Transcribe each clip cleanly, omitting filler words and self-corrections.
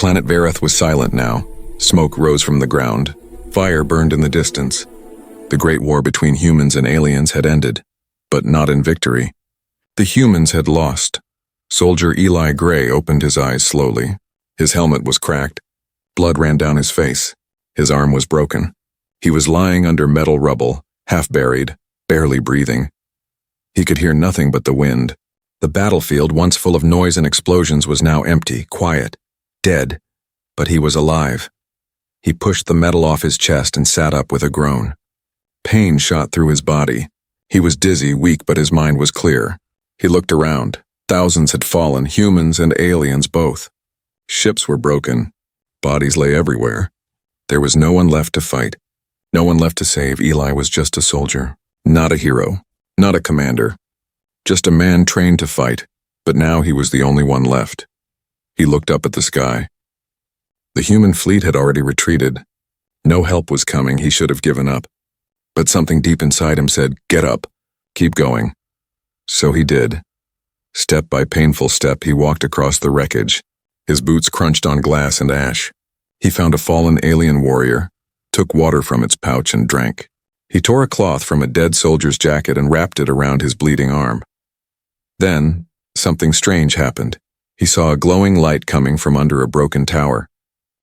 Planet Verath was silent now. Smoke rose from the ground. Fire burned in the distance. The great war between humans and aliens had ended, but not in victory. The humans had lost. Soldier Eli Gray opened his eyes slowly. His helmet was cracked. Blood ran down his face. His arm was broken. He was lying under metal rubble, half buried, barely breathing. He could hear nothing but the wind. The battlefield, once full of noise and explosions, was now empty, quiet, dead, but he was alive. He pushed the metal off his chest and sat up with a groan. Pain shot through his body. He was dizzy, weak, but his mind was clear. He looked around. Thousands had fallen, humans and aliens both. Ships were broken. Bodies lay everywhere. There was no one left to fight. No one left to save. Eli was just a soldier. Not a hero. Not a commander. Just a man trained to fight, but now he was the only one left. He looked up at the sky. The human fleet had already retreated. No help was coming. He should have given up. But something deep inside him said, "Get up. Keep going." So he did. Step by painful step, he walked across the wreckage. His boots crunched on glass and ash. He found a fallen alien warrior, took water from its pouch and drank. He tore a cloth from a dead soldier's jacket and wrapped it around his bleeding arm. Then, something strange happened. He saw a glowing light coming from under a broken tower.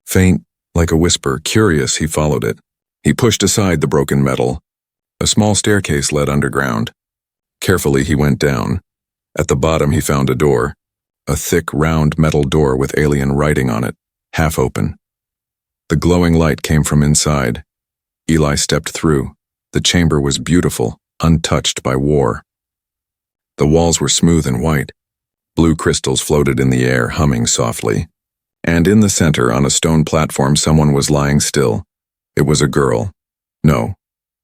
Faint, like a whisper, curious, he followed it. He pushed aside the broken metal. A small staircase led underground. Carefully, he went down. At the bottom, he found a door. A thick, round metal door with alien writing on it, half open. The glowing light came from inside. Eli stepped through. The chamber was beautiful, untouched by war. The walls were smooth and white. Blue crystals floated in the air, humming softly. And in the center, on a stone platform, someone was lying still. It was a girl. No,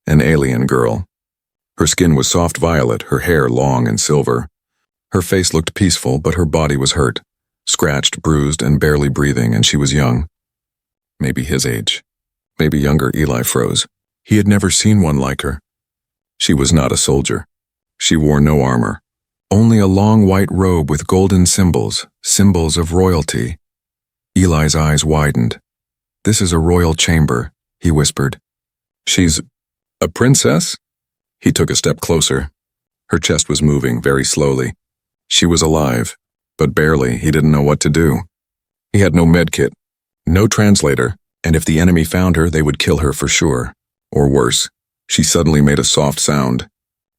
an alien girl. Her skin was soft violet, her hair long and silver. Her face looked peaceful, but her body was hurt, scratched, bruised, and barely breathing, and she was young. Maybe his age. Maybe younger. Eli froze. He had never seen one like her. She was not a soldier. She wore no armor. Only a long white robe with golden symbols, symbols of royalty. Eli's eyes widened. "This is a royal chamber," he whispered. "She's a princess?" He took a step closer. Her chest was moving, very slowly. She was alive, but barely. He didn't know what to do. He had no medkit, no translator, and if the enemy found her, they would kill her for sure. Or worse. She suddenly made a soft sound.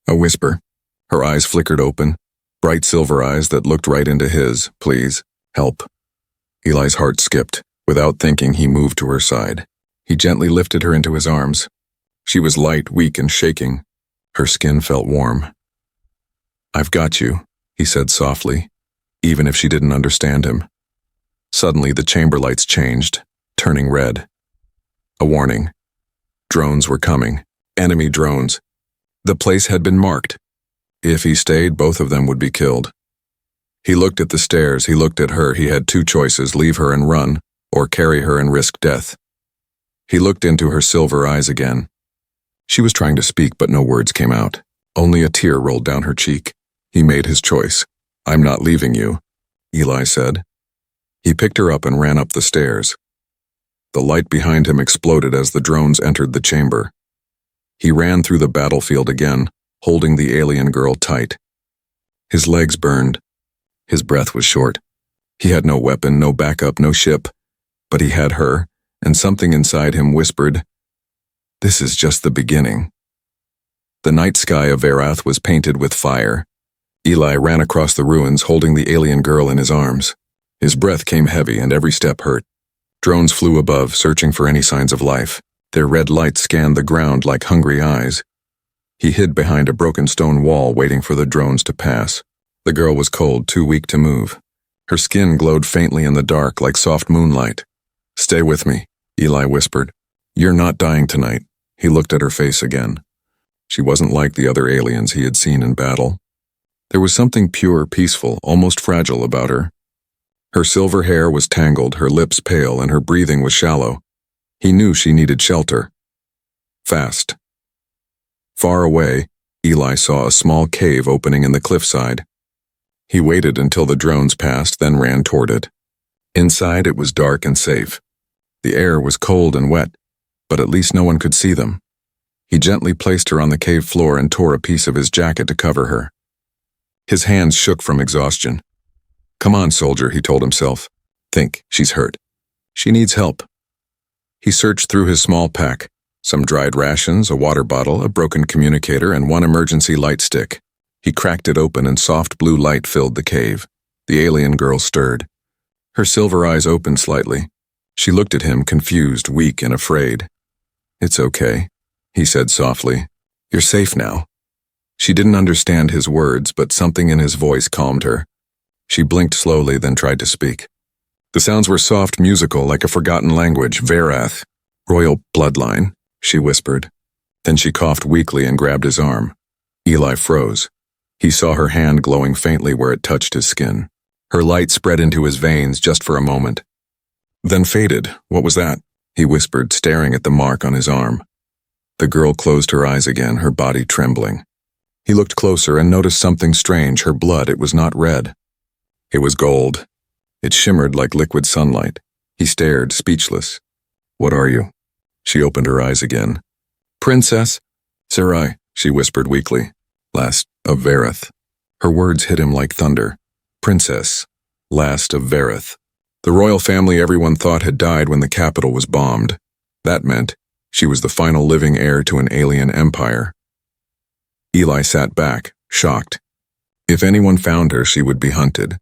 A whisper. Her eyes flickered open, bright silver eyes that looked right into his. "Please, help." Eli's heart skipped. Without thinking, he moved to her side. He gently lifted her into his arms. She was light, weak, and shaking. Her skin felt warm. "I've got you," he said softly, even if she didn't understand him. Suddenly, the chamber lights changed, turning red. A warning. Drones were coming. Enemy drones. The place had been marked. If he stayed, both of them would be killed. He looked at the stairs. He looked at her. He had two choices: leave her and run, or carry her and risk death. He looked into her silver eyes again. She was trying to speak, but no words came out. Only a tear rolled down her cheek. He made his choice. "I'm not leaving you," Eli said. He picked her up and ran up the stairs. The light behind him exploded as the drones entered the chamber. He ran through the battlefield again, holding the alien girl tight. His legs burned. His breath was short. He had no weapon, no backup, no ship. But he had her, and something inside him whispered, "This is just the beginning." The night sky of Verath was painted with fire. Eli ran across the ruins, holding the alien girl in his arms. His breath came heavy, and every step hurt. Drones flew above, searching for any signs of life. Their red light scanned the ground like hungry eyes. He hid behind a broken stone wall, waiting for the drones to pass. The girl was cold, too weak to move. Her skin glowed faintly in the dark, like soft moonlight. "Stay with me," Eli whispered. "You're not dying tonight." He looked at her face again. She wasn't like the other aliens he had seen in battle. There was something pure, peaceful, almost fragile about her. Her silver hair was tangled, her lips pale, and her breathing was shallow. He knew she needed shelter. Fast. Far away, Eli saw a small cave opening in the cliffside. He waited until the drones passed, then ran toward it. Inside, it was dark and safe. The air was cold and wet, but at least no one could see them. He gently placed her on the cave floor and tore a piece of his jacket to cover her. His hands shook from exhaustion. "Come on, soldier," he told himself. "Think, she's hurt. She needs help." He searched through his small pack, some dried rations, a water bottle, a broken communicator, and one emergency light stick. He cracked it open and soft blue light filled the cave. The alien girl stirred. Her silver eyes opened slightly. She looked at him, confused, weak, and afraid. "It's okay," he said softly. "You're safe now." She didn't understand his words, but something in his voice calmed her. She blinked slowly, then tried to speak. The sounds were soft, musical, like a forgotten language. "Verath, royal bloodline," she whispered. Then she coughed weakly and grabbed his arm. Eli froze. He saw her hand glowing faintly where it touched his skin. Her light spread into his veins just for a moment, then faded. "What was that?" he whispered, staring at the mark on his arm. The girl closed her eyes again, her body trembling. He looked closer and noticed something strange. Her blood, it was not red. It was gold. It shimmered like liquid sunlight. He stared, speechless. "What are you?" She opened her eyes again. "Princess Sarai," she whispered weakly. "Last of Verath." Her words hit him like thunder. Princess, last of Verath. The royal family everyone thought had died when the capital was bombed. That meant she was the final living heir to an alien empire. Eli sat back, shocked. If anyone found her, she would be hunted.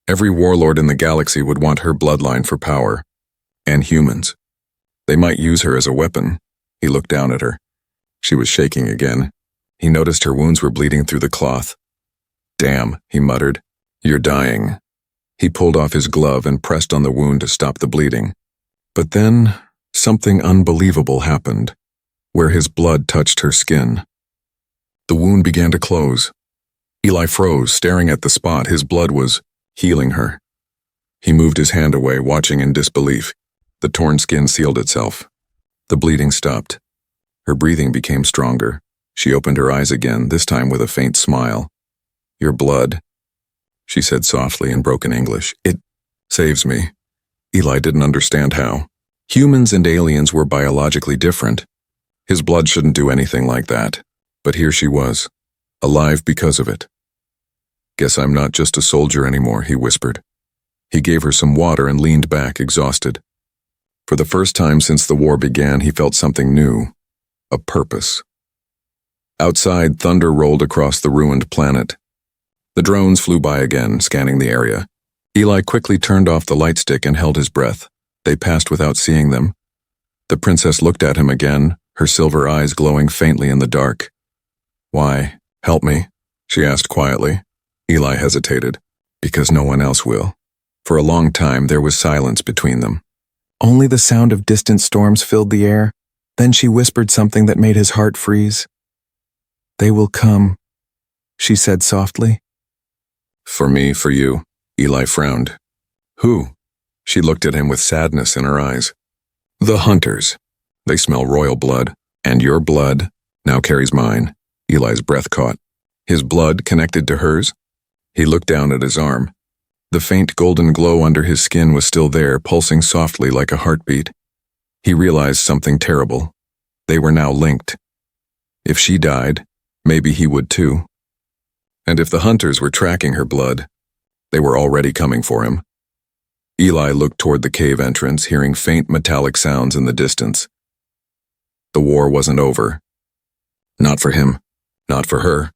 Every warlord in the galaxy would want her bloodline for power. And humans. They might use her as a weapon. He looked down at her. She was shaking again. He noticed her wounds were bleeding through the cloth. "Damn," he muttered. "You're dying." He pulled off his glove and pressed on the wound to stop the bleeding. But then, something unbelievable happened, where his blood touched her skin. The wound began to close. Eli froze, staring at the spot. His blood was healing her. He moved his hand away, watching in disbelief. The torn skin sealed itself. The bleeding stopped. Her breathing became stronger. She opened her eyes again, this time with a faint smile. "Your blood," she said softly in broken English. "It saves me." Eli didn't understand how. Humans and aliens were biologically different. His blood shouldn't do anything like that. But here she was, alive because of it. "Guess I'm not just a soldier anymore," he whispered. He gave her some water and leaned back, exhausted. For the first time since the war began, he felt something new. A purpose. Outside, thunder rolled across the ruined planet. The drones flew by again, scanning the area. Eli quickly turned off the light stick and held his breath. They passed without seeing them. The princess looked at him again, her silver eyes glowing faintly in the dark. "Why, help me?" she asked quietly. Eli hesitated. "Because no one else will." For a long time, there was silence between them. Only the sound of distant storms filled the air. Then she whispered something that made his heart freeze. "They will come," she said softly. "For me, for you," Eli frowned. "Who?" She looked at him with sadness in her eyes. "The hunters. They smell royal blood, and your blood now carries mine." Eli's breath caught. His blood connected to hers? He looked down at his arm. The faint golden glow under his skin was still there, pulsing softly like a heartbeat. He realized something terrible. They were now linked. If she died, maybe he would too. And if the hunters were tracking her blood, they were already coming for him. Eli looked toward the cave entrance, hearing faint metallic sounds in the distance. The war wasn't over. Not for him. Not for her.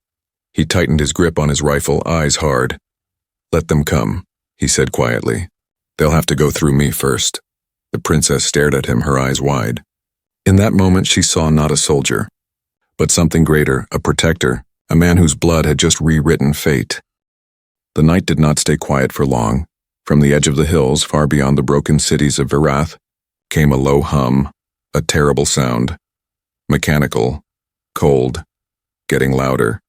He tightened his grip on his rifle, eyes hard. "Let them come," he said quietly. "They'll have to go through me first." The princess stared at him, her eyes wide. In that moment, she saw not a soldier, but something greater, a protector, a man whose blood had just rewritten fate. The night did not stay quiet for long. From the edge of the hills, far beyond the broken cities of Verath, came a low hum, a terrible sound. Mechanical, cold, getting louder.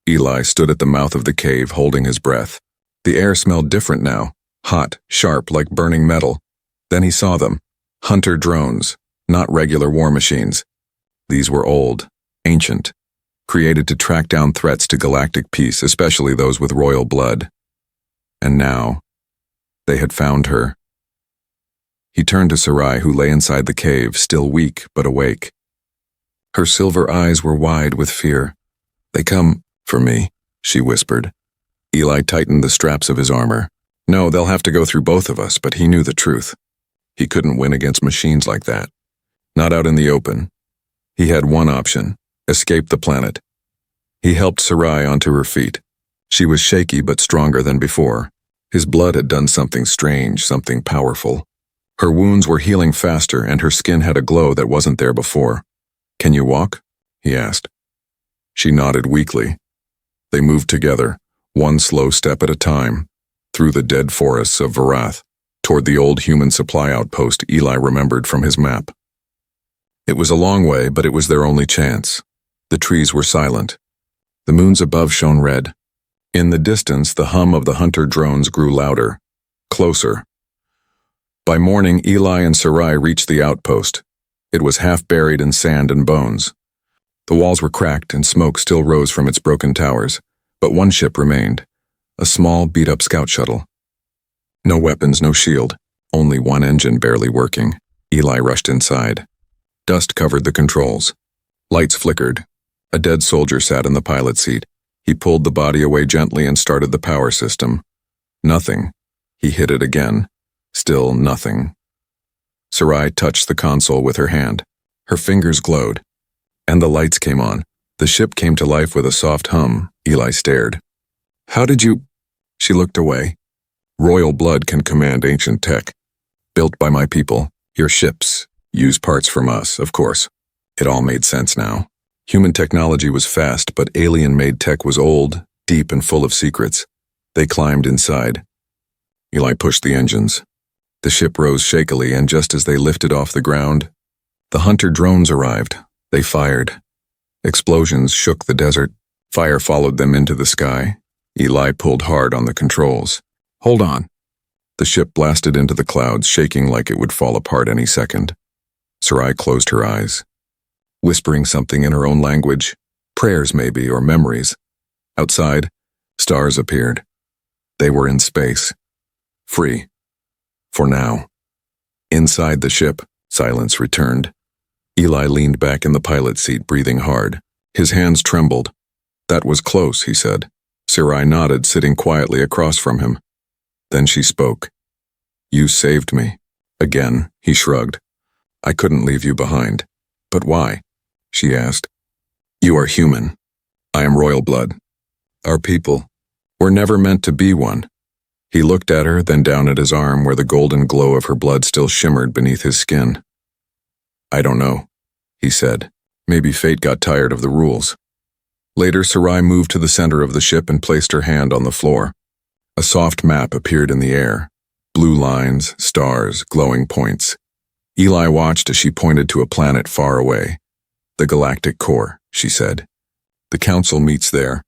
Eli stood at the mouth of the cave, holding his breath. The air smelled different now, hot, sharp, like burning metal. Then he saw them. Hunter drones, not regular war machines. These were old, ancient, created to track down threats to galactic peace, especially those with royal blood. And now, they had found her. turned to Sarai, who lay inside the cave, still weak but awake. Her silver eyes were wide with fear. "They come for me," she whispered. Eli tightened the straps of his armor. No, they'll have to go through both of us, but he knew the truth. He couldn't win against machines like that. Not out in the open. He had one option: escape the planet. He helped Sarai onto her feet. She was shaky but stronger than before. His blood had done something strange, something powerful. Her wounds were healing faster, and her skin had a glow that wasn't there before. "Can you walk?" he asked. She nodded weakly. They moved together, one slow step at a time, through the dead forests of Varath, toward the old human supply outpost Eli remembered from his map. It was a long way, but it was their only chance. The trees were silent. The moons above shone red. In the distance, the hum of the hunter drones grew louder, closer. By morning, Eli and Sarai reached the outpost. It was half buried in sand and bones. The walls were cracked and smoke still rose from its broken towers, but one ship remained, a small, beat-up scout shuttle. No weapons, no shield, only one engine barely working. Eli rushed inside. Dust covered the controls. Lights flickered. A dead soldier sat in the pilot seat. He pulled the body away gently and started the power system. Nothing. He hit it again. Still nothing. Sarai touched the console with her hand. Her fingers glowed. And the lights came on. The ship came to life with a soft hum. Eli stared. "How did you—" She looked away. "Royal blood can command ancient tech. Built by my people. Your ships. Use parts from us, of course." It all made sense now. Human technology was fast, but alien-made tech was old, deep, and full of secrets. They climbed inside. Eli pushed the engines. The ship rose shakily, and just as they lifted off the ground, the hunter drones arrived. They fired. Explosions shook the desert. Fire followed them into the sky. Eli pulled hard on the controls. "Hold on." The ship blasted into the clouds, shaking like it would fall apart any second. Sarai closed her eyes, whispering something in her own language, prayers maybe, or memories. Outside, stars appeared. They were in space. Free. For now. Inside the ship, silence returned. Eli leaned back in the pilot seat, breathing hard. His hands trembled. "That was close," he said. Sarai nodded, sitting quietly across from him. Then she spoke. "You saved me." Again, he shrugged. "I couldn't leave you behind." "But why?" she asked. "You are human. I am royal blood. Our people were never meant to be one." He looked at her, then down at his arm where the golden glow of her blood still shimmered beneath his skin. "I don't know," he said. "Maybe fate got tired of the rules." Later, Sarai moved to the center of the ship and placed her hand on the floor. A soft map appeared in the air. Blue lines, stars, glowing points. Eli watched as she pointed to a planet far away. "The Galactic core," she said. "The council meets there.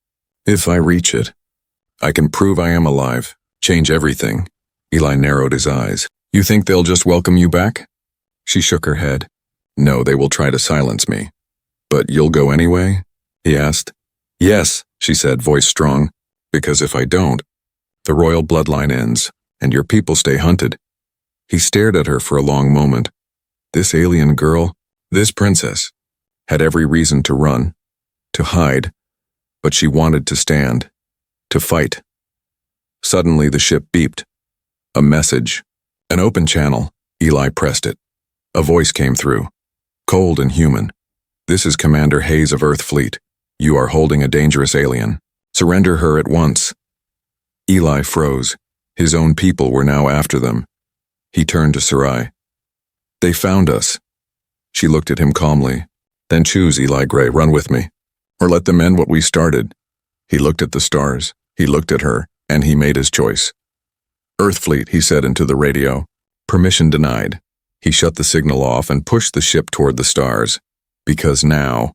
If I reach it, I can prove I am alive. Change everything." Eli narrowed his eyes. "You think they'll just welcome you back?" She shook her head. "No, they will try to silence me." "But you'll go anyway?" he asked. "Yes," she said, voice strong. "Because if I don't, the royal bloodline ends, and your people stay hunted." He stared at her for a long moment. This alien girl, this princess, had every reason to run, to hide, but she wanted to stand, to fight. Suddenly the ship beeped. A message. An open channel. Eli pressed it. A voice came through. Cold and human. "This is Commander Hayes of Earth Fleet. You are holding a dangerous alien. Surrender her at once." Eli froze. His own people were now after them. He turned to Sarai. "They found us." She looked at him calmly. "Then choose, Eli Gray, run with me. Or let them end what we started." He looked at the stars. He looked at her, and he made his choice. "Earth Fleet," he said into the radio. Permission denied. He shut the signal off and pushed the ship toward the stars. Because now,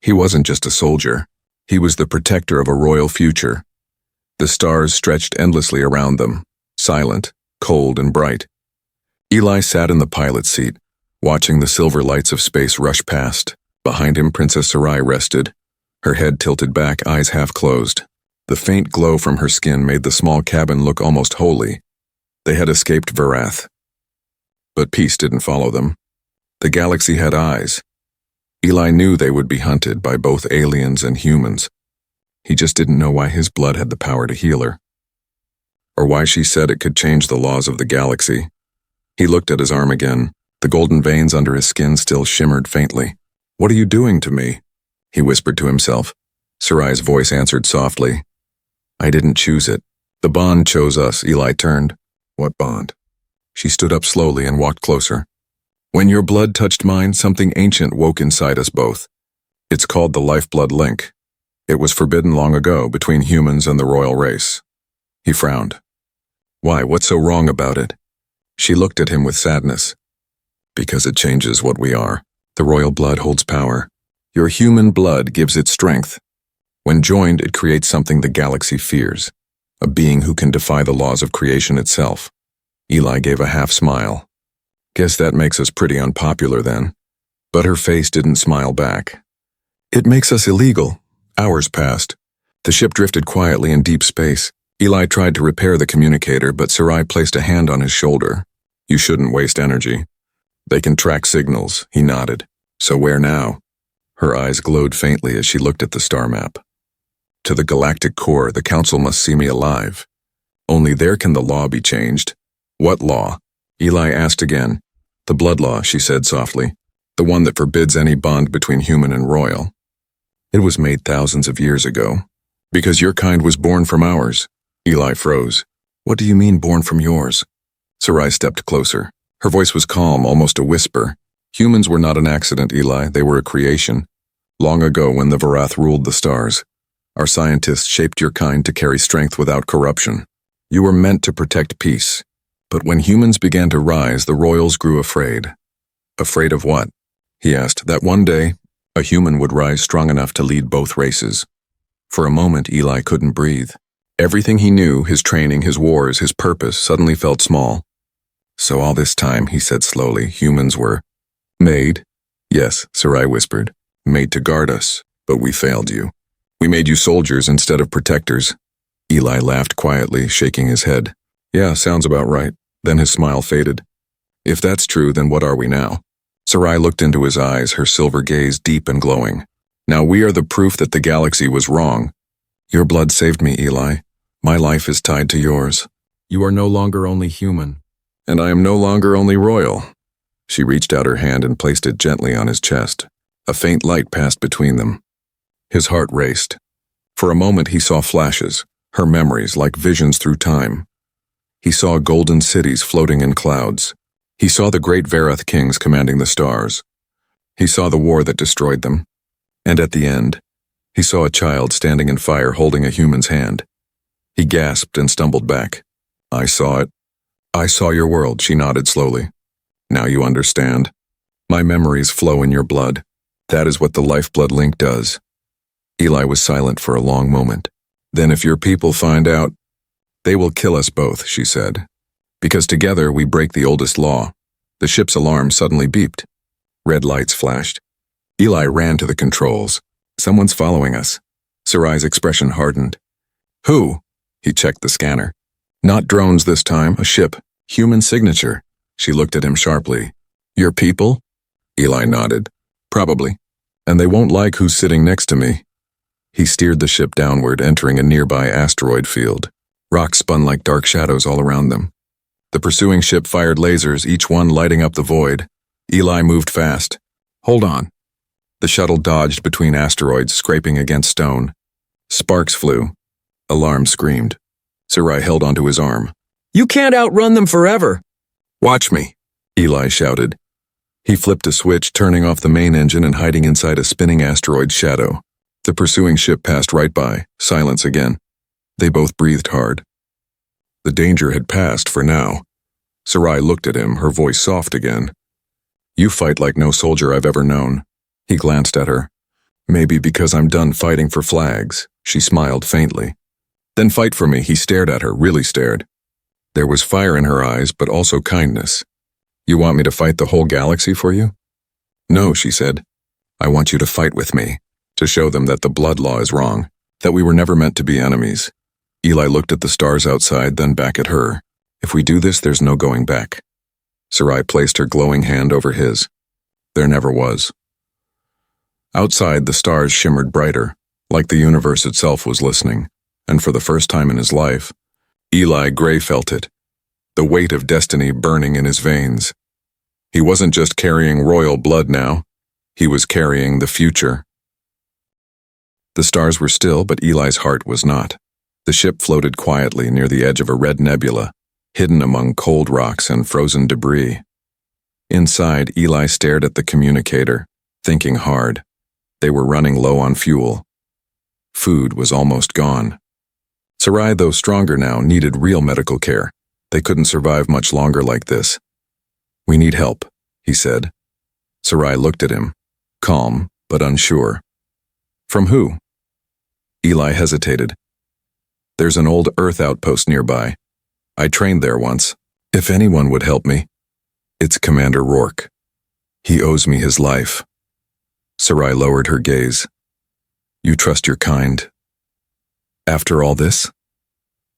he wasn't just a soldier. He was the protector of a royal future. The stars stretched endlessly around them, silent, cold, and bright. Eli sat in the pilot's seat, watching the silver lights of space rush past. Behind him, Princess Sarai rested, her head tilted back, eyes half closed. The faint glow from her skin made the small cabin look almost holy. They had escaped Varath. But peace didn't follow them. The galaxy had eyes. Eli knew they would be hunted by both aliens and humans. He just didn't know why his blood had the power to heal her. Or why she said it could change the laws of the galaxy. He looked at his arm again. The golden veins under his skin still shimmered faintly. "What are you doing to me?" he whispered to himself. Sarai's voice answered softly. "I didn't choose it. The bond chose us." Eli turned. "What bond?" She stood up slowly and walked closer. "When your blood touched mine, something ancient woke inside us both. It's called the lifeblood link. It was forbidden long ago between humans and the royal race." He frowned. "Why, what's so wrong about it?" She looked at him with sadness. "Because it changes what we are. The royal blood holds power. Your human blood gives it strength. When joined, it creates something the galaxy fears. A being who can defy the laws of creation itself." Eli gave a half smile. "Guess that makes us pretty unpopular then." But her face didn't smile back. "It makes us illegal." Hours passed. The ship drifted quietly in deep space. Eli tried to repair the communicator, but Sarai placed a hand on his shoulder. "You shouldn't waste energy. They can track signals." He nodded. "So where now?" Her eyes glowed faintly as she looked at the star map. "To the galactic core. The council must see me alive. Only there can the law be changed." "What law?" Eli asked again. "The blood law," she said softly. "The one that forbids any bond between human and royal. It was made thousands of years ago. Because your kind was born from ours." Eli froze. "What do you mean, born from yours?" Sarai stepped closer. Her voice was calm, almost a whisper. "Humans were not an accident, Eli. They were a creation. Long ago, when the Varath ruled the stars, our scientists shaped your kind to carry strength without corruption. You were meant to protect peace. But when humans began to rise, the royals grew afraid." "Afraid of what?" he asked. "That one day, a human would rise strong enough to lead both races." For a moment, Eli couldn't breathe. Everything he knew, his training, his wars, his purpose, suddenly felt small. "So all this time," he said slowly, "humans were made?" "Yes," Sarai whispered. "Made to guard us, but we failed you. We made you soldiers instead of protectors." Eli laughed quietly, shaking his head. "Yeah, sounds about right." Then his smile faded. "If that's true, then what are we now?" Sarai looked into his eyes, her silver gaze deep and glowing. "Now we are the proof that the galaxy was wrong. Your blood saved me, Eli. My life is tied to yours. You are no longer only human, and I am no longer only royal." She reached out her hand and placed it gently on his chest. A faint light passed between them. His heart raced. For a moment he saw flashes, her memories like visions through time. He saw golden cities floating in clouds. He saw the great Varath kings commanding the stars. He saw the war that destroyed them. And at the end, he saw a child standing in fire holding a human's hand. He gasped and stumbled back. "I saw it. I saw your world," she nodded slowly. "Now you understand. My memories flow in your blood. That is what the lifeblood link does." Eli was silent for a long moment. "Then if your people find out, they will kill us both," she said. "Because together we break the oldest law." The ship's alarm suddenly beeped. Red lights flashed. Eli ran to the controls. "Someone's following us." Sarai's expression hardened. "Who?" He checked the scanner. "Not drones this time, a ship. Human signature." She looked at him sharply. "Your people?" Eli nodded. "Probably. And they won't like who's sitting next to me." He steered the ship downward, entering a nearby asteroid field. Rocks spun like dark shadows all around them. The pursuing ship fired lasers, each one lighting up the void. Eli moved fast. "Hold on." The shuttle dodged between asteroids, scraping against stone. Sparks flew. Alarm screamed. Sarai held onto his arm. "You can't outrun them forever." "Watch me," Eli shouted. He flipped a switch, turning off the main engine and hiding inside a spinning asteroid's shadow. The pursuing ship passed right by. Silence again. They both breathed hard. The danger had passed for now. Sarai looked at him, her voice soft again. "You fight like no soldier I've ever known." He glanced at her. "Maybe because I'm done fighting for flags." She smiled faintly. "Then fight for me." He stared at her, really stared. There was fire in her eyes, but also kindness. "You want me to fight the whole galaxy for you?" "No," she said. "I want you to fight with me, to show them that the blood law is wrong, that we were never meant to be enemies." Eli looked at the stars outside, then back at her. "If we do this, there's no going back." Sarai placed her glowing hand over his. There never was. Outside, the stars shimmered brighter, like the universe itself was listening, and for the first time in his life, Eli Gray felt it, the weight of destiny burning in his veins. He wasn't just carrying royal blood now, he was carrying the future. The stars were still, but Eli's heart was not. The ship floated quietly near the edge of a red nebula, hidden among cold rocks and frozen debris. Inside, Eli stared at the communicator, thinking hard. They were running low on fuel. Food was almost gone. Sarai, though stronger now, needed real medical care. They couldn't survive much longer like this. "We need help," he said. Sarai looked at him, calm but unsure. "From who?" Eli hesitated. "There's an old Earth outpost nearby. I trained there once. If anyone would help me, it's Commander Rourke. He owes me his life." Sarai lowered her gaze. "You trust your kind? After all this?"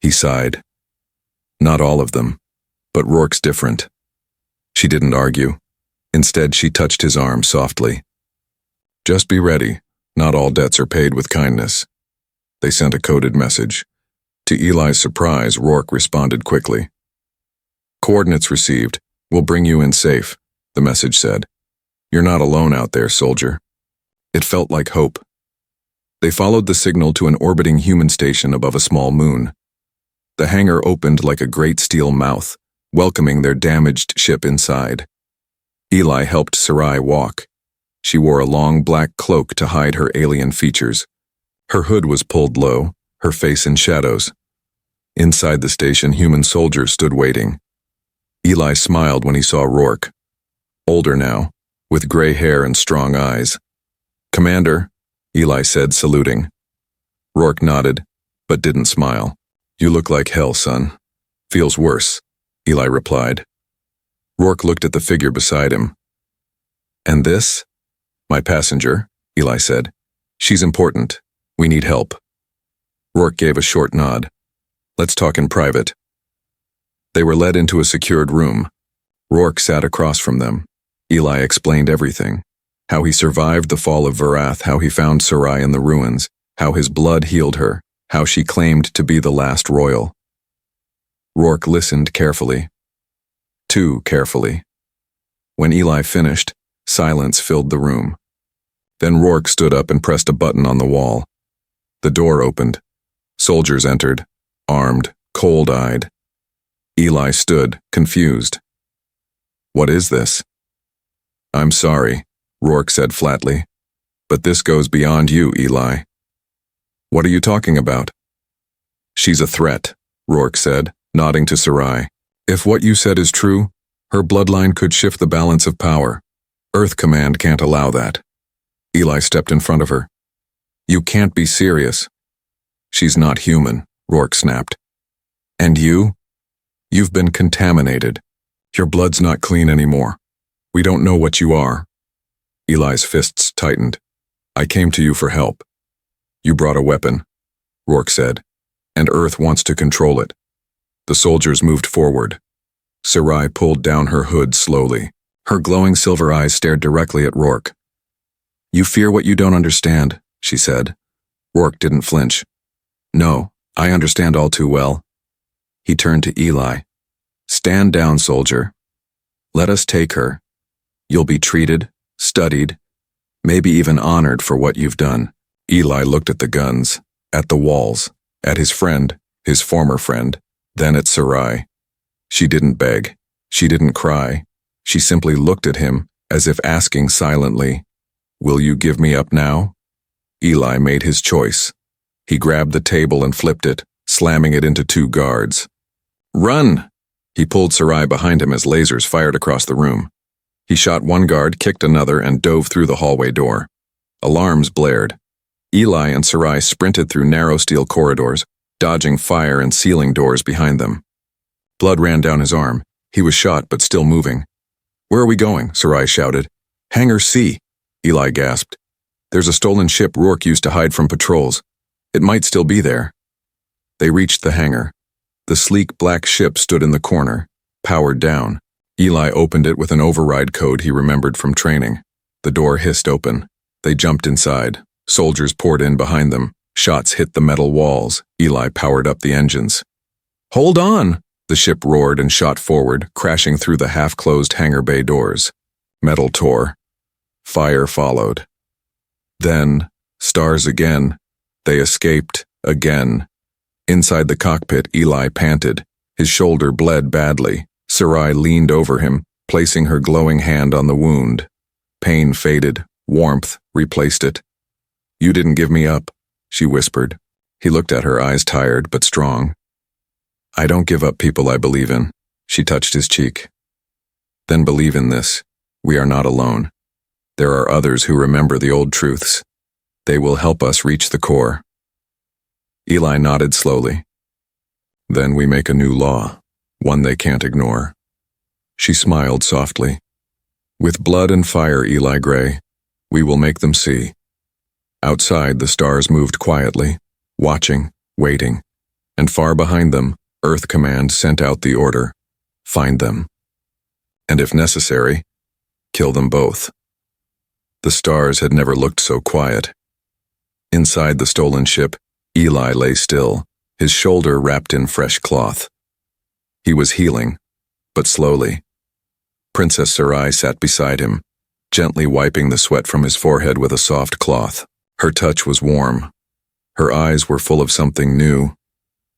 He sighed. "Not all of them, but Rourke's different." She didn't argue. Instead, she touched his arm softly. "Just be ready. Not all debts are paid with kindness." They sent a coded message. To Eli's surprise, Rourke responded quickly. "Coordinates received. We'll bring you in safe," the message said. "You're not alone out there, soldier." It felt like hope. They followed the signal to an orbiting human station above a small moon. The hangar opened like a great steel mouth, welcoming their damaged ship inside. Eli helped Sarai walk. She wore a long black cloak to hide her alien features. Her hood was pulled low, her face in shadows. Inside the station, human soldiers stood waiting. Eli smiled when he saw Rourke. Older now, with gray hair and strong eyes. "Commander," Eli said, saluting. Rourke nodded, but didn't smile. "You look like hell, son. Feels worse," Eli replied. Rourke looked at the figure beside him. "And this?" "My passenger," Eli said. "She's important. We need help." Rourke gave a short nod. "Let's talk in private." They were led into a secured room. Rourke sat across from them. Eli explained everything. How he survived the fall of Varath, how he found Sarai in the ruins, how his blood healed her, how she claimed to be the last royal. Rourke listened carefully. Too carefully. When Eli finished, silence filled the room. Then Rourke stood up and pressed a button on the wall. The door opened. Soldiers entered, armed, cold-eyed. Eli stood, confused. "What is this?" "I'm sorry," Rourke said flatly. "But this goes beyond you, Eli." "What are you talking about?" "She's a threat," Rourke said, nodding to Sarai. "If what you said is true, her bloodline could shift the balance of power. Earth Command can't allow that." Eli stepped in front of her. "You can't be serious." "She's not human," Rourke snapped. "And you? You've been contaminated. Your blood's not clean anymore. We don't know what you are." Eli's fists tightened. "I came to you for help." "You brought a weapon," Rourke said, "and Earth wants to control it." The soldiers moved forward. Sarai pulled down her hood slowly. Her glowing silver eyes stared directly at Rourke. "You fear what you don't understand," she said. Rourke didn't flinch. "No, I understand all too well." He turned to Eli. "Stand down, soldier. Let us take her. You'll be treated, studied, maybe even honored for what you've done." Eli looked at the guns, at the walls, at his friend, his former friend, then at Sarai. She didn't beg. She didn't cry. She simply looked at him, as if asking silently, "Will you give me up now?" Eli made his choice. He grabbed the table and flipped it, slamming it into two guards. "Run!" He pulled Sarai behind him as lasers fired across the room. He shot one guard, kicked another, and dove through the hallway door. Alarms blared. Eli and Sarai sprinted through narrow steel corridors, dodging fire and ceiling doors behind them. Blood ran down his arm. He was shot, but still moving. "Where are we going?" Sarai shouted. "Hangar C," Eli gasped. "There's a stolen ship Rourke used to hide from patrols. It might still be there." They reached the hangar. The sleek black ship stood in the corner, powered down. Eli opened it with an override code he remembered from training. The door hissed open. They jumped inside. Soldiers poured in behind them. Shots hit the metal walls. Eli powered up the engines. "Hold on!" The ship roared and shot forward, crashing through the half-closed hangar bay doors. Metal tore. Fire followed. Then, stars again. They escaped, again. Inside the cockpit, Eli panted. His shoulder bled badly. Sarai leaned over him, placing her glowing hand on the wound. Pain faded. Warmth replaced it. "You didn't give me up," she whispered. He looked at her, eyes tired but strong. "I don't give up people I believe in." She touched his cheek. "Then believe in this. We are not alone. There are others who remember the old truths. They will help us reach the core." Eli nodded slowly. "Then we make a new law, one they can't ignore." She smiled softly. "With blood and fire, Eli Gray, we will make them see." Outside, the stars moved quietly, watching, waiting, and far behind them, Earth Command sent out the order: find them. And if necessary, kill them both. The stars had never looked so quiet. Inside the stolen ship, Eli lay still, his shoulder wrapped in fresh cloth. He was healing, but slowly. Princess Sarai sat beside him, gently wiping the sweat from his forehead with a soft cloth. Her touch was warm. Her eyes were full of something new.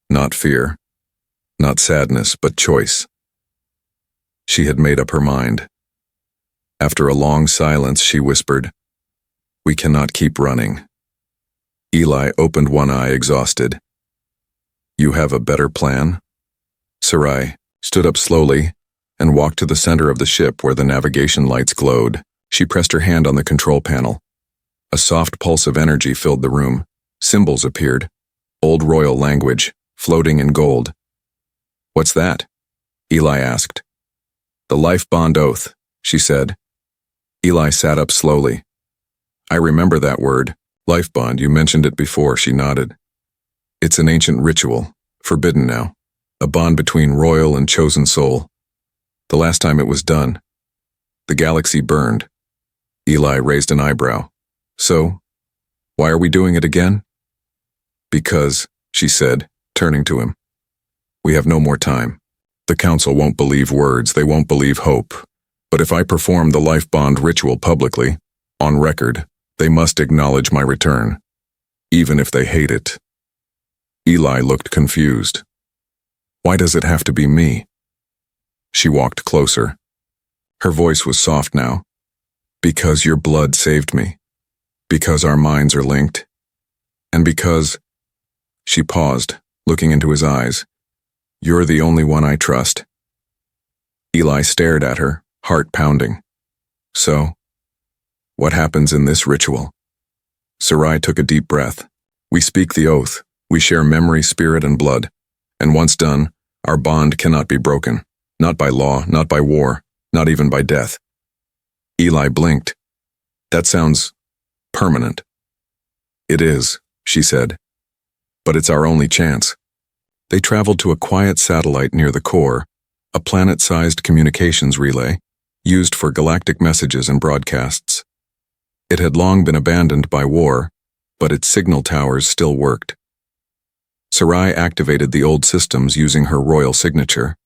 Not fear, not sadness, but choice. She had made up her mind. After a long silence, she whispered, "We cannot keep running." Eli opened one eye, exhausted. "You have a better plan?" Sarai stood up slowly and walked to the center of the ship where the navigation lights glowed. She pressed her hand on the control panel. A soft pulse of energy filled the room. Symbols appeared, old royal language, floating in gold. "What's that?" Eli asked. "The life bond oath," she said. Eli sat up slowly. "I remember that word. Life bond, you mentioned it before," she nodded. "It's an ancient ritual, forbidden now. A bond between royal and chosen soul. The last time it was done, the galaxy burned." Eli raised an eyebrow. "So, why are we doing it again?" "Because," she said, turning to him, "we have no more time. The council won't believe words, they won't believe hope. But if I perform the life bond ritual publicly, on record, they must acknowledge my return, even if they hate it." Eli looked confused. "Why does it have to be me?" She walked closer. Her voice was soft now. "Because your blood saved me. Because our minds are linked. And because—" She paused, looking into his eyes. "You're the only one I trust." Eli stared at her, heart pounding. "So, what happens in this ritual?" Sarai took a deep breath. "We speak the oath. We share memory, spirit, and blood. And once done, our bond cannot be broken. Not by law, not by war, not even by death." Eli blinked. "That sounds permanent." "It is," she said. "But it's our only chance." They traveled to a quiet satellite near the core, a planet-sized communications relay, used for galactic messages and broadcasts. It had long been abandoned by war, but its signal towers still worked. Sarai activated the old systems using her royal signature.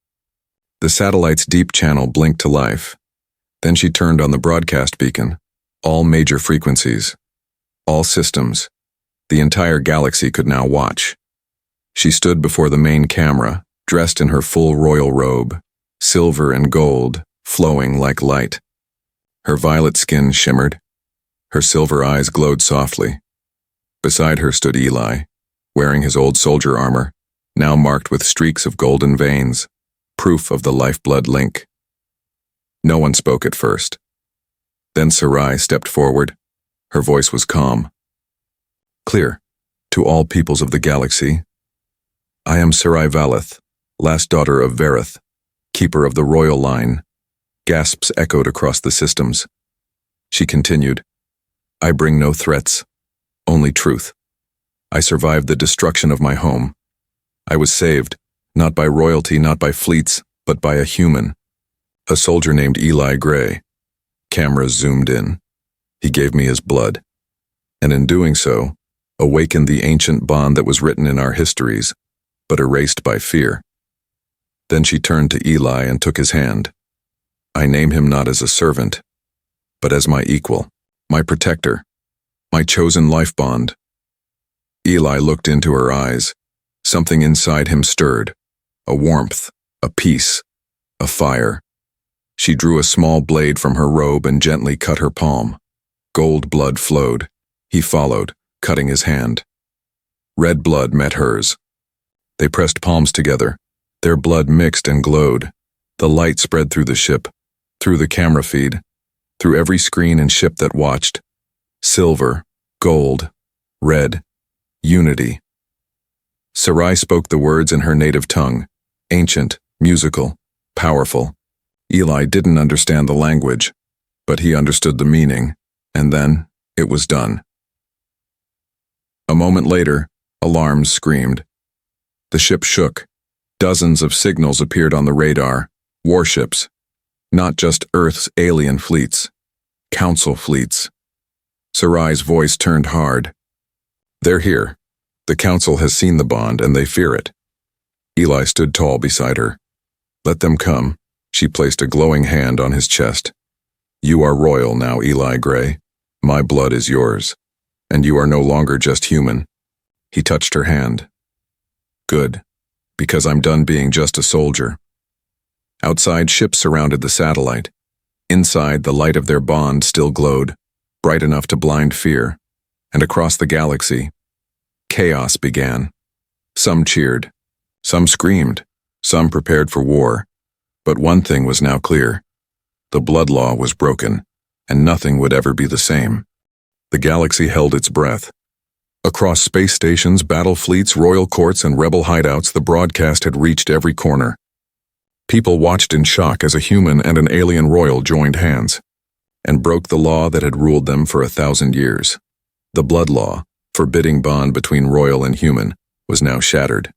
The satellite's deep channel blinked to life. Then she turned on the broadcast beacon. All major frequencies. All systems. The entire galaxy could now watch. She stood before the main camera, dressed in her full royal robe, silver and gold, flowing like light. Her violet skin shimmered. Her silver eyes glowed softly. Beside her stood Eli, wearing his old soldier armor, now marked with streaks of golden veins, proof of the lifeblood link. No one spoke at first. Then Sarai stepped forward. Her voice was calm. "Clear, to all peoples of the galaxy. I am Sarai Valeth, last daughter of Verith, keeper of the royal line." Gasps echoed across the systems. She continued, "I bring no threats, only truth. I survived the destruction of my home. I was saved, not by royalty, not by fleets, but by a human. A soldier named Eli Gray. Cameras zoomed in. He gave me his blood, and in doing so, awakened the ancient bond that was written in our histories, but erased by fear. Then she turned to Eli and took his hand. I name him not as a servant, but as my equal, my protector, my chosen life bond. Eli looked into her eyes. Something inside him stirred, a warmth, a peace, a fire. She drew a small blade from her robe and gently cut her palm. Gold blood flowed. He followed, cutting his hand. Red blood met hers. They pressed palms together. Their blood mixed and glowed. The light spread through the ship, through the camera feed, through every screen and ship that watched. Silver, gold, red, unity. Sarai spoke the words in her native tongue, ancient, musical, powerful. Eli didn't understand the language, but he understood the meaning, and then it was done. A moment later, alarms screamed. The ship shook. Dozens of signals appeared on the radar, warships, not just Earth's alien fleets, council fleets. Sarai's voice turned hard. They're here. The council has seen the bond and they fear it. Eli stood tall beside her. Let them come. She placed a glowing hand on his chest. You are royal now, Eli Gray. My blood is yours, and you are no longer just human. He touched her hand. Good, because I'm done being just a soldier. Outside, ships surrounded the satellite. Inside, the light of their bond still glowed, bright enough to blind fear. And across the galaxy, chaos began. Some cheered, some screamed, some prepared for war. But one thing was now clear. The blood law was broken, and nothing would ever be the same. The galaxy held its breath. Across space stations, battle fleets, royal courts, and rebel hideouts, the broadcast had reached every corner. People watched in shock as a human and an alien royal joined hands and broke the law that had ruled them for 1,000 years. The blood law, forbidding bond between royal and human, was now shattered.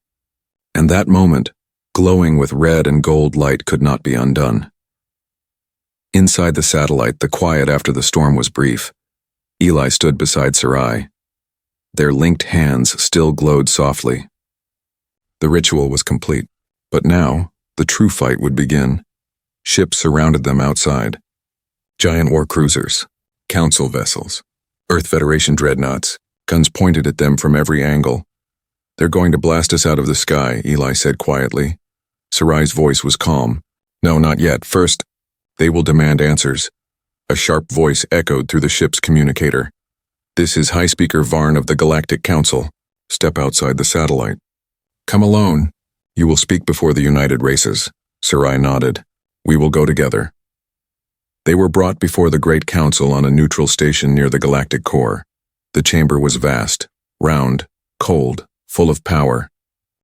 And that moment, glowing with red and gold light, could not be undone. Inside the satellite, the quiet after the storm was brief. Eli stood beside Sarai. Their linked hands still glowed softly. The ritual was complete, but now the true fight would begin. Ships surrounded them outside. Giant war cruisers, council vessels, Earth Federation dreadnoughts, guns pointed at them from every angle. They're going to blast us out of the sky, Eli said quietly. Sarai's voice was calm. No, not yet. First, they will demand answers. A sharp voice echoed through the ship's communicator. This is High Speaker Varn of the Galactic Council. Step outside the satellite. Come alone. You will speak before the United Races. Sarai nodded. We will go together. They were brought before the Great Council on a neutral station near the galactic core. The chamber was vast, round, cold, full of power.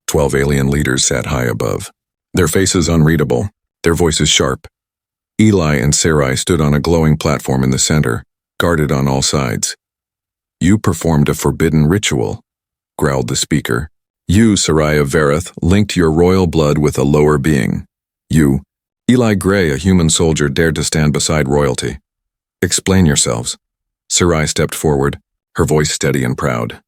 12 alien leaders sat high above. Their faces unreadable, their voices sharp. Eli and Sarai stood on a glowing platform in the center, guarded on all sides. You performed a forbidden ritual, growled the speaker. You, Sarai of Vareth, linked your royal blood with a lower being. You, Eli Gray, a human soldier, dared to stand beside royalty. Explain yourselves. Sarai stepped forward, her voice steady and proud.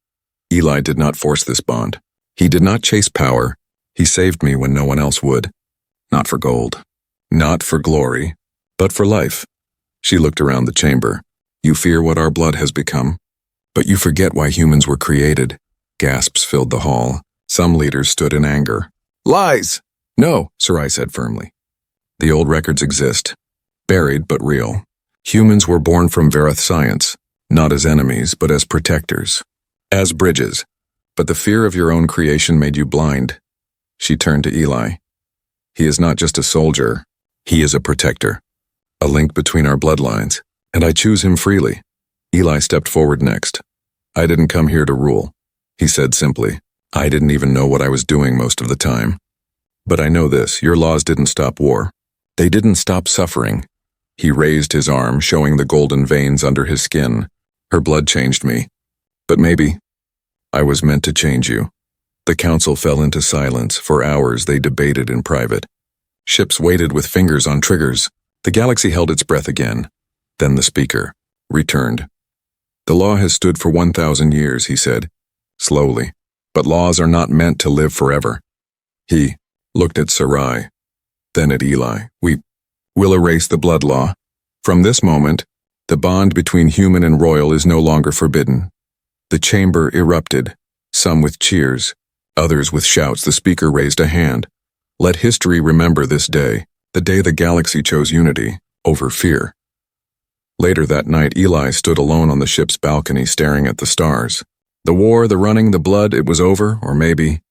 Eli did not force this bond. He did not chase power. He saved me when no one else would. Not for gold. Not for glory. But for life. She looked around the chamber. You fear what our blood has become. But you forget why humans were created. Gasps filled the hall. Some leaders stood in anger. Lies! No, Sarai said firmly. The old records exist. Buried but real. Humans were born from Vareth science, not as enemies, but as protectors. As bridges. But the fear of your own creation made you blind. She turned to Eli. He is not just a soldier. He is a protector. A link between our bloodlines, and I choose him freely. Eli stepped forward next. I didn't come here to rule, he said simply. I didn't even know what I was doing most of the time. But I know this, your laws didn't stop war. They didn't stop suffering. He raised his arm, showing the golden veins under his skin. Her blood changed me. But maybe I was meant to change you. The council fell into silence. For hours they debated in private. Ships waited with fingers on triggers. The galaxy held its breath again. Then the speaker returned. The law has stood for 1,000 years, he said, slowly. But laws are not meant to live forever. He looked at Sarai, then at Eli. We will erase the blood law. From this moment, the bond between human and royal is no longer forbidden. The chamber erupted, some with cheers, others with shouts. The speaker raised a hand. Let history remember this day, the day the galaxy chose unity over fear. Later that night, Eli stood alone on the ship's balcony staring at the stars. The war, the running, the blood, it was over, or maybe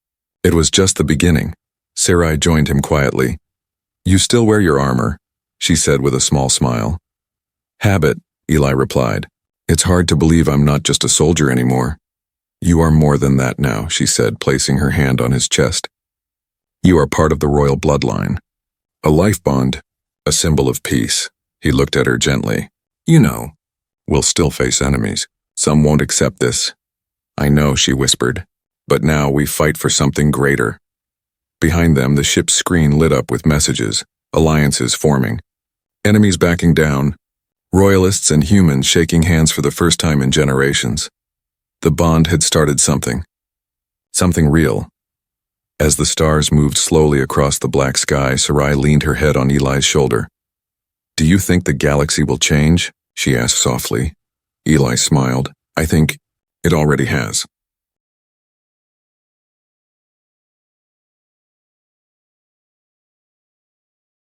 it was just the beginning. Sarai joined him quietly. You still wear your armor, she said with a small smile. Habit, Eli replied. It's hard to believe I'm not just a soldier anymore. You are more than that now, she said, placing her hand on his chest. You are part of the royal bloodline. A life bond, a symbol of peace. He looked at her gently. You know, we'll still face enemies. Some won't accept this. I know, she whispered. But now we fight for something greater. Behind them, the ship's screen lit up with messages, alliances forming, enemies backing down, royalists and humans shaking hands for the first time in generations. The bond had started something real. As the stars moved slowly across the black sky, Sarai leaned her head on Eli's shoulder. Do you think the galaxy will change? She asked softly. Eli smiled. I think it already has.